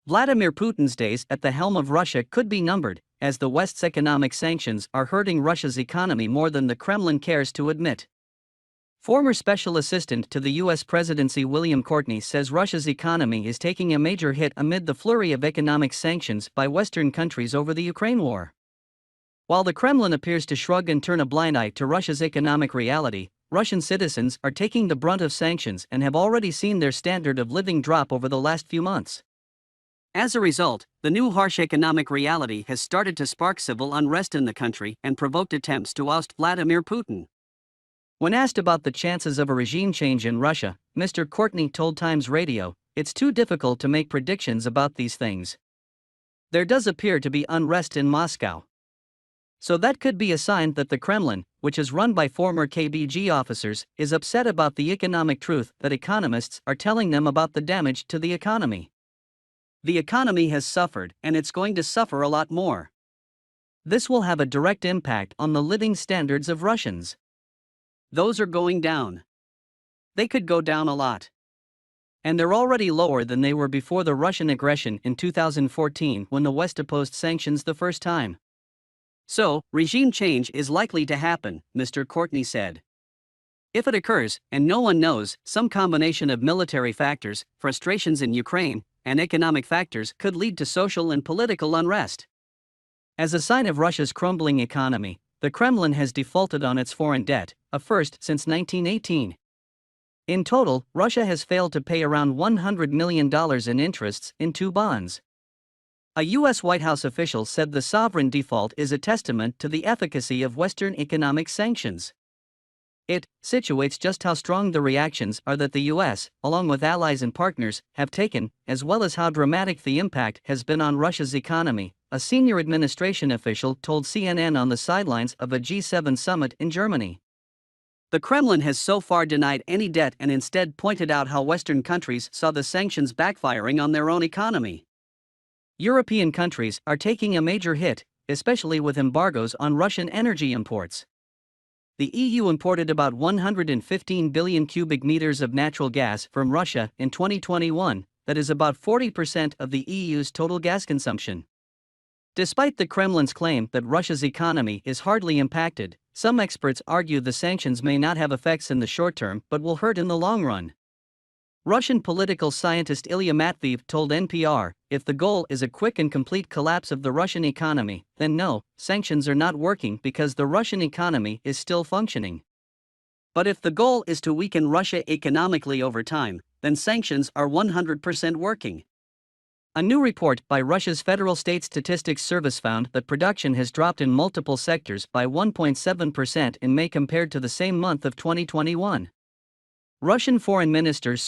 Vladimir Putin's days at the helm of Russia could be numbered, as the West's economic sanctions are hurting Russia's economy more than the Kremlin cares to admit. Former Special Assistant to the U.S. Presidency William Courtney says Russia's economy is taking a major hit amid the flurry of economic sanctions by Western countries over the Ukraine war. While the Kremlin appears to shrug and turn a blind eye to Russia's economic reality, Russian citizens are taking the brunt of sanctions and have already seen their standard of living drop over the last few months. As a result, the new harsh economic reality has started to spark civil unrest in the country and provoked attempts to oust Vladimir Putin. When asked about the chances of a regime change in Russia, Mr. Courtney told Times Radio, "It's too difficult to make predictions about these things. There does appear to be unrest in Moscow. So that could be a sign that the Kremlin, which is run by former KGB officers, is upset about the economic truth that economists are telling them about the damage to the economy. The economy has suffered, and it's going to suffer a lot more. This will have a direct impact on the living standards of Russians. Those are going down. They could go down a lot. And they're already lower than they were before the Russian aggression in 2014 when the West opposed sanctions the first time. So, regime change is likely to happen," Mr. Courtney said. "If it occurs, and no one knows, some combination of military factors, frustrations in Ukraine, and economic factors could lead to social and political unrest." As a sign of Russia's crumbling economy, the Kremlin has defaulted on its foreign debt, a first since 1918. In total, Russia has failed to pay around $100 million in interests in 2 bonds. A U.S. White House official said the sovereign default is a testament to the efficacy of Western economic sanctions. It situates just how strong the reactions are that the U.S., along with allies and partners, have taken, as well as how dramatic the impact has been on Russia's economy, a senior administration official told CNN on the sidelines of a G7 summit in Germany. The Kremlin has so far denied any debt and instead pointed out how Western countries saw the sanctions backfiring on their own economy. European countries are taking a major hit, especially with embargoes on Russian energy imports. The EU imported about 115 billion cubic meters of natural gas from Russia in 2021, that is about 40% of the EU's total gas consumption. Despite the Kremlin's claim that Russia's economy is hardly impacted, some experts argue the sanctions may not have effects in the short term but will hurt in the long run. Russian political scientist Ilya Matveev told NPR, "If the goal is a quick and complete collapse of the Russian economy, then no, sanctions are not working because the Russian economy is still functioning. But if the goal is to weaken Russia economically over time, then sanctions are 100% working." A new report by Russia's Federal State Statistics Service found that production has dropped in multiple sectors by 1.7% in May compared to the same month of 2021. Russian Foreign Minister Sergei